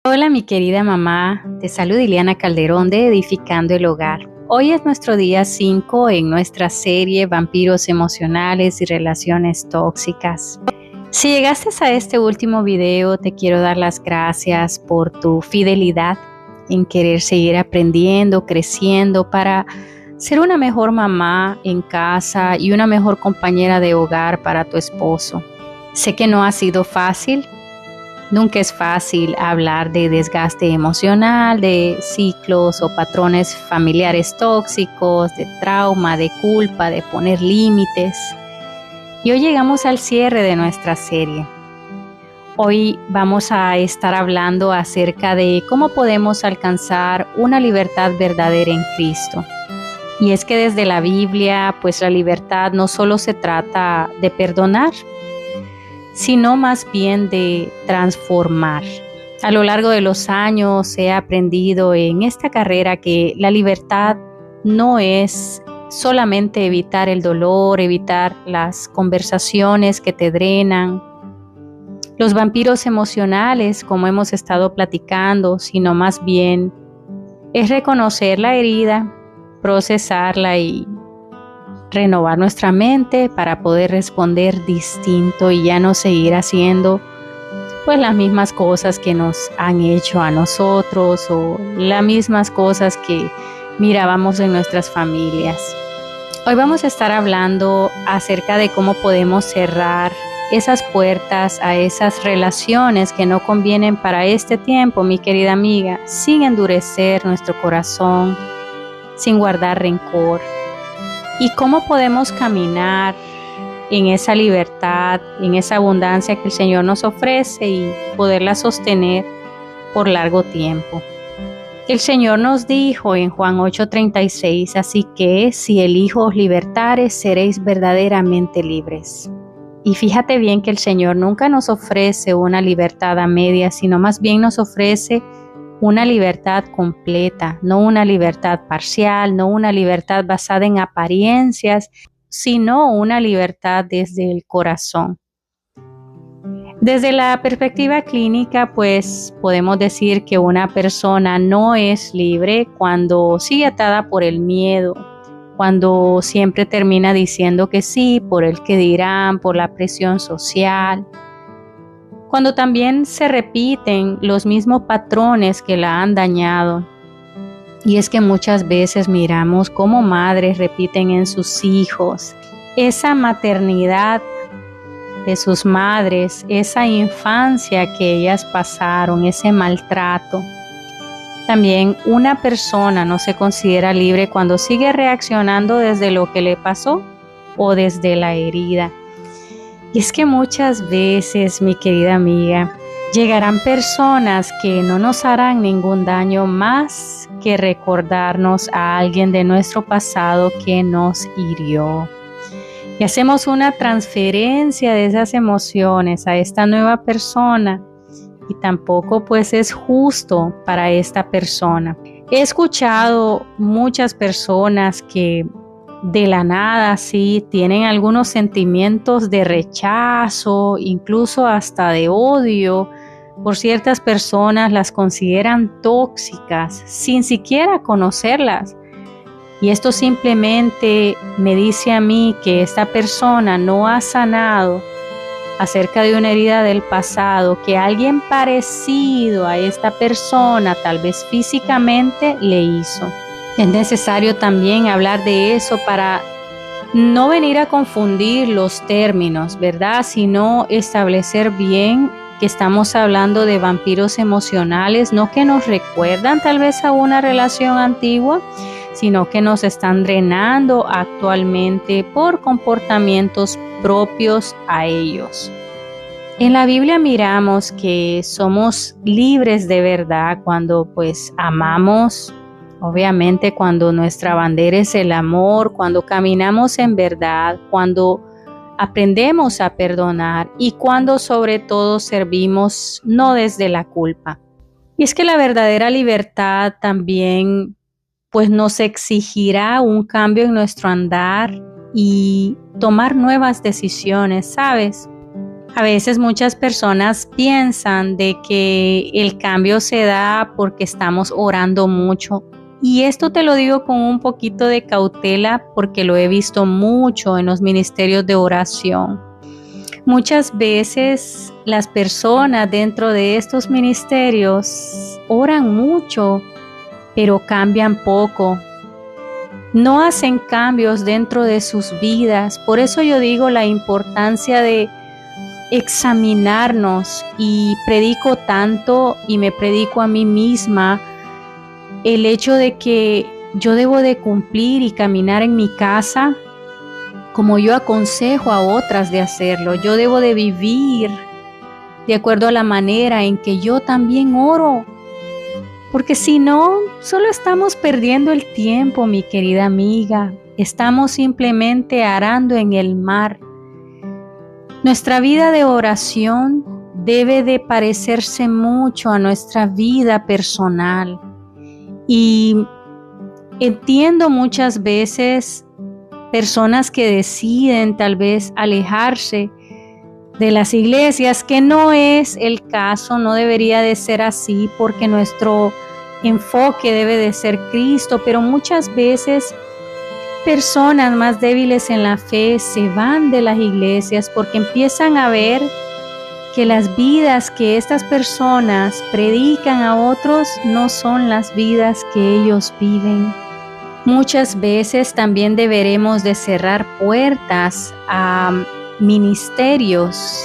Hola mi querida mamá, te saluda Ileana Calderón de Edificando el Hogar. Hoy es nuestro día 5 en nuestra serie Vampiros Emocionales y Relaciones Tóxicas. Si llegaste a este último video, te quiero dar las gracias por tu fidelidad en querer seguir aprendiendo, creciendo para ser una mejor mamá en casa y una mejor compañera de hogar para tu esposo. Sé que no ha sido fácil. Nunca es fácil hablar de desgaste emocional, de ciclos o patrones familiares tóxicos, de trauma, de culpa, de poner límites. Y hoy llegamos al cierre de nuestra serie. Hoy vamos a estar hablando acerca de cómo podemos alcanzar una libertad verdadera en Cristo. Y es que desde la Biblia, pues la libertad no solo se trata de perdonar, sino más bien de transformar. A lo largo de los años he aprendido en esta carrera que la libertad no es solamente evitar el dolor, evitar las conversaciones que te drenan, los vampiros emocionales, como hemos estado platicando, sino más bien es reconocer la herida, procesarla y renovar nuestra mente para poder responder distinto y ya no seguir haciendo pues las mismas cosas que nos han hecho a nosotros o las mismas cosas que mirábamos en nuestras familias. Hoy vamos a estar hablando acerca de cómo podemos cerrar esas puertas a esas relaciones que no convienen para este tiempo, mi querida amiga, sin endurecer nuestro corazón, sin guardar rencor. ¿Y cómo podemos caminar en esa libertad, en esa abundancia que el Señor nos ofrece y poderla sostener por largo tiempo? El Señor nos dijo en Juan 8:36, así que si el Hijo os libertare, seréis verdaderamente libres. Y fíjate bien que el Señor nunca nos ofrece una libertad a medias, sino más bien nos ofrece una libertad completa, no una libertad parcial, no una libertad basada en apariencias, sino una libertad desde el corazón. Desde la perspectiva clínica, pues podemos decir que una persona no es libre cuando sigue atada por el miedo, cuando siempre termina diciendo que sí, por el que dirán, por la presión social, cuando también se repiten los mismos patrones que la han dañado. Y es que muchas veces miramos cómo madres repiten en sus hijos esa maternidad de sus madres, esa infancia que ellas pasaron, ese maltrato. También una persona no se considera libre cuando sigue reaccionando desde lo que le pasó o desde la herida. Y es que muchas veces, mi querida amiga, llegarán personas que no nos harán ningún daño más que recordarnos a alguien de nuestro pasado que nos hirió. Y hacemos una transferencia de esas emociones a esta nueva persona y tampoco pues es justo para esta persona. He escuchado muchas personas que de la nada, sí, tienen algunos sentimientos de rechazo, incluso hasta de odio por ciertas personas, las consideran tóxicas sin siquiera conocerlas. Y esto simplemente me dice a mí que esta persona no ha sanado acerca de una herida del pasado, que alguien parecido a esta persona, tal vez físicamente, le hizo. Es necesario también hablar de eso para no venir a confundir los términos, ¿verdad? Sino establecer bien que estamos hablando de vampiros emocionales, no que nos recuerdan tal vez a una relación antigua, sino que nos están drenando actualmente por comportamientos propios a ellos. En la Biblia miramos que somos libres de verdad cuando pues amamos. Obviamente cuando nuestra bandera es el amor, cuando caminamos en verdad, cuando aprendemos a perdonar y cuando sobre todo servimos no desde la culpa. Y es que la verdadera libertad también pues nos exigirá un cambio en nuestro andar y tomar nuevas decisiones, ¿sabes? A veces muchas personas piensan de que el cambio se da porque estamos orando mucho. Y esto te lo digo con un poquito de cautela porque lo he visto mucho en los ministerios de oración. Muchas veces las personas dentro de estos ministerios oran mucho, pero cambian poco. No hacen cambios dentro de sus vidas. Por eso yo digo la importancia de examinarnos, y predico tanto y me predico a mí misma el hecho de que yo debo de cumplir y caminar en mi casa como yo aconsejo a otras de hacerlo. Yo debo de vivir de acuerdo a la manera en que yo también oro, porque si no, solo estamos perdiendo el tiempo, mi querida amiga. Estamos simplemente arando en el mar. Nuestra vida de oración debe de parecerse mucho a nuestra vida personal. Y entiendo muchas veces personas que deciden tal vez alejarse de las iglesias, que no es el caso, no debería de ser así, porque nuestro enfoque debe de ser Cristo, pero muchas veces personas más débiles en la fe se van de las iglesias porque empiezan a ver que las vidas que estas personas predican a otros no son las vidas que ellos viven. Muchas veces también deberemos de cerrar puertas a ministerios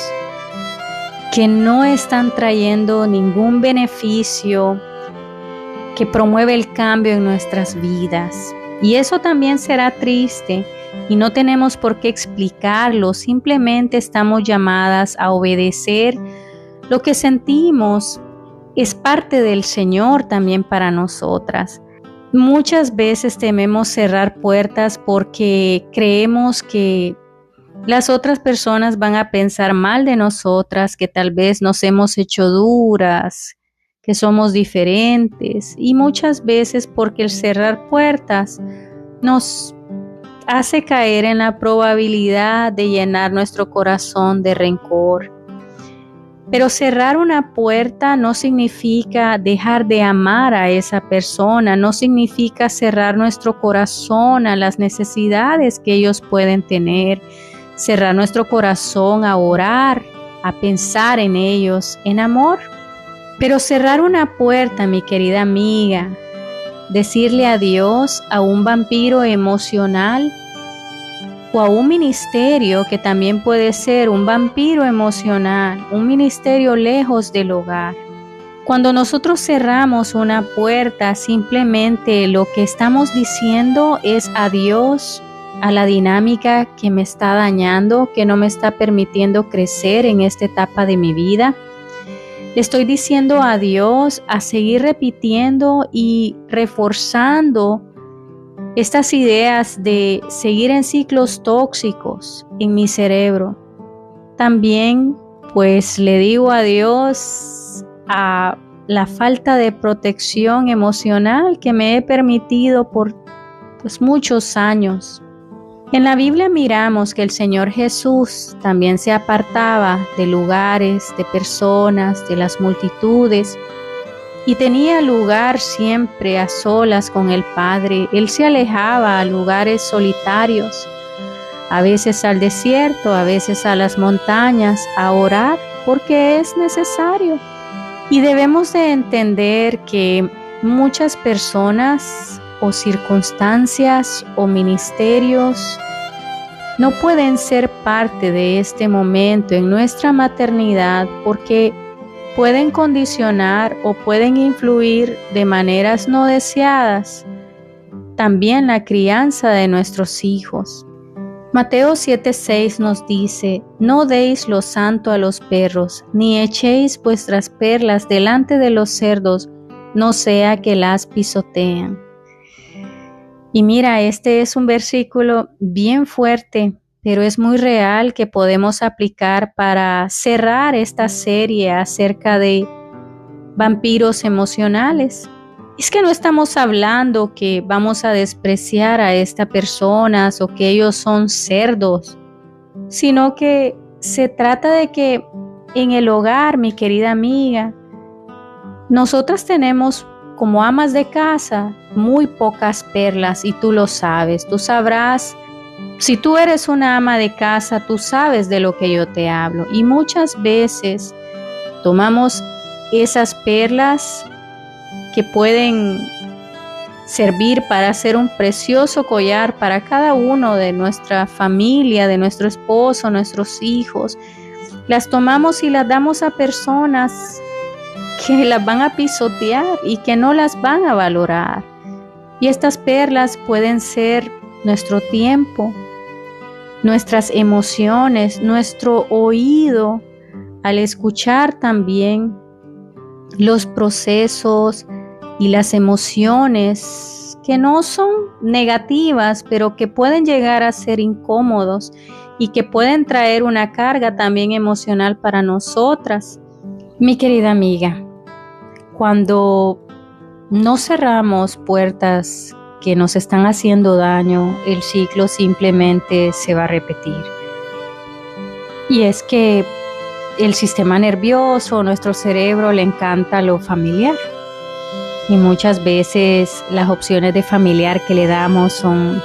que no están trayendo ningún beneficio, que promueve el cambio en nuestras vidas. Y eso también será triste y no tenemos por qué explicarlo, simplemente estamos llamadas a obedecer lo que sentimos. Es parte del Señor también para nosotras. Muchas veces tememos cerrar puertas porque creemos que las otras personas van a pensar mal de nosotras, que tal vez nos hemos hecho duras, que somos diferentes, y muchas veces porque el cerrar puertas nos hace caer en la probabilidad de llenar nuestro corazón de rencor. Pero cerrar una puerta no significa dejar de amar a esa persona, no significa cerrar nuestro corazón a las necesidades que ellos pueden tener, cerrar nuestro corazón a orar, a pensar en ellos, en amor. Pero cerrar una puerta, mi querida amiga, decirle adiós a un vampiro emocional o a un ministerio que también puede ser un vampiro emocional, un ministerio lejos del hogar. Cuando nosotros cerramos una puerta, simplemente lo que estamos diciendo es adiós a la dinámica que me está dañando, que no me está permitiendo crecer en esta etapa de mi vida. Le estoy diciendo adiós a seguir repitiendo y reforzando estas ideas de seguir en ciclos tóxicos en mi cerebro. También pues le digo adiós a la falta de protección emocional que me he permitido por muchos años. En la Biblia miramos que el Señor Jesús también se apartaba de lugares, de personas, de las multitudes, y tenía lugar siempre a solas con el Padre. Él se alejaba a lugares solitarios, a veces al desierto, a veces a las montañas, a orar porque es necesario. Y debemos de entender que muchas personas o circunstancias o ministerios no pueden ser parte de este momento en nuestra maternidad porque pueden condicionar o pueden influir de maneras no deseadas también la crianza de nuestros hijos. Mateo 7:6 nos dice: no deis lo santo a los perros, ni echéis vuestras perlas delante de los cerdos, no sea que las pisoteen. Y mira, este es un versículo bien fuerte, pero es muy real, que podemos aplicar para cerrar esta serie acerca de vampiros emocionales. Es que no estamos hablando que vamos a despreciar a estas personas o que ellos son cerdos, sino que se trata de que en el hogar, mi querida amiga, nosotras tenemos como amas de casa muy pocas perlas y tú lo sabes, tú sabrás. Si tú eres una ama de casa, tú sabes de lo que yo te hablo. Y muchas veces tomamos esas perlas que pueden servir para hacer un precioso collar para cada uno de nuestra familia, de nuestro esposo, nuestros hijos. Las tomamos y las damos a personas que las van a pisotear y que no las van a valorar. Y estas perlas pueden ser nuestro tiempo, nuestras emociones, nuestro oído, al escuchar también los procesos y las emociones que no son negativas, pero que pueden llegar a ser incómodos y que pueden traer una carga también emocional para nosotras. Mi querida amiga, cuando no cerramos puertas que nos están haciendo daño, el ciclo simplemente se va a repetir. Y es que el sistema nervioso, nuestro cerebro le encanta lo familiar. Y muchas veces las opciones de familiar que le damos son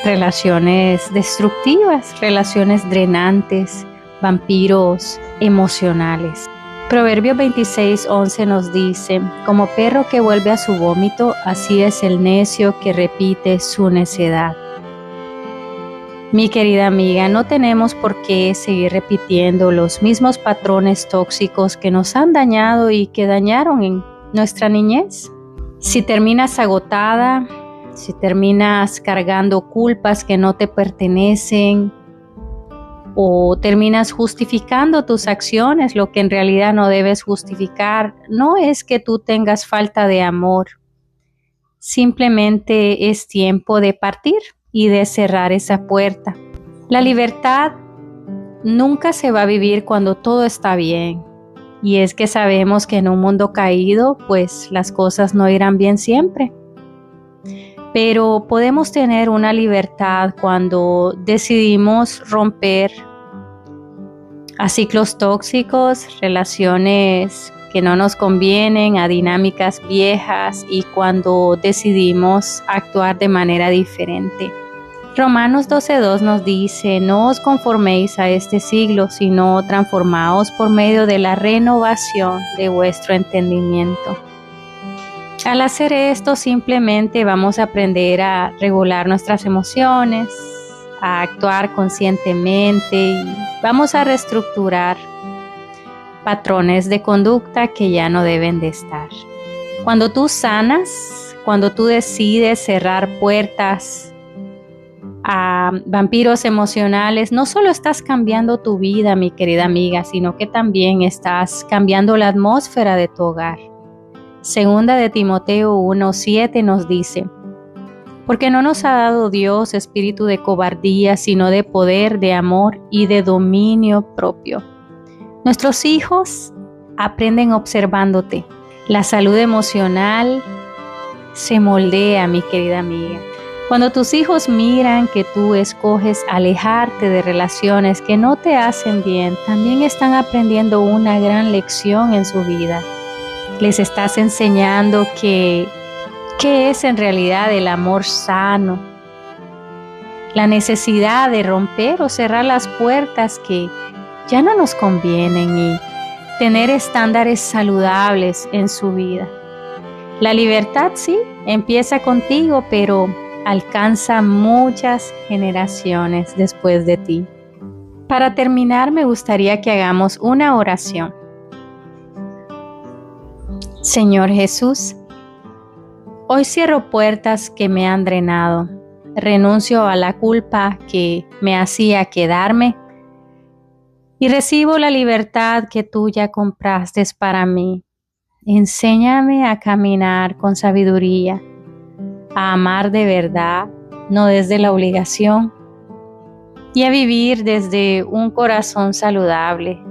relaciones destructivas, relaciones drenantes, vampiros emocionales. Proverbios 26:11 nos dice: como perro que vuelve a su vómito, así es el necio que repite su necedad. Mi querida amiga, no tenemos por qué seguir repitiendo los mismos patrones tóxicos que nos han dañado y que dañaron en nuestra niñez. Si terminas agotada, si terminas cargando culpas que no te pertenecen, o terminas justificando tus acciones, lo que en realidad no debes justificar, no es que tú tengas falta de amor. Simplemente es tiempo de partir y de cerrar esa puerta. La libertad nunca se va a vivir cuando todo está bien. Y es que sabemos que en un mundo caído, pues las cosas no irán bien siempre. Pero podemos tener una libertad cuando decidimos romper a ciclos tóxicos, relaciones que no nos convienen, a dinámicas viejas y cuando decidimos actuar de manera diferente. Romanos 12:2 nos dice: no os conforméis a este siglo, sino transformaos por medio de la renovación de vuestro entendimiento. Al hacer esto, simplemente vamos a aprender a regular nuestras emociones, a actuar conscientemente y vamos a reestructurar patrones de conducta que ya no deben de estar. Cuando tú sanas, cuando tú decides cerrar puertas a vampiros emocionales, no solo estás cambiando tu vida, mi querida amiga, sino que también estás cambiando la atmósfera de tu hogar. Segunda de Timoteo 1:7 nos dice: porque no nos ha dado Dios espíritu de cobardía, sino de poder, de amor y de dominio propio. Nuestros hijos aprenden observándote. La salud emocional se moldea, mi querida amiga. Cuando tus hijos miran que tú escoges alejarte de relaciones que no te hacen bien, también están aprendiendo una gran lección en su vida. Les estás enseñando qué es en realidad el amor sano, la necesidad de romper o cerrar las puertas que ya no nos convienen y tener estándares saludables en su vida. La libertad sí, empieza contigo, pero alcanza muchas generaciones después de ti. Para terminar, me gustaría que hagamos una oración. Señor Jesús, hoy cierro puertas que me han drenado. Renuncio a la culpa que me hacía quedarme y recibo la libertad que tú ya compraste para mí. Enséñame a caminar con sabiduría, a amar de verdad, no desde la obligación, y a vivir desde un corazón saludable.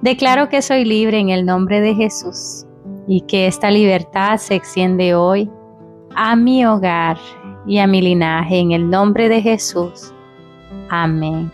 Declaro que soy libre en el nombre de Jesús y que esta libertad se extiende hoy a mi hogar y a mi linaje en el nombre de Jesús. Amén.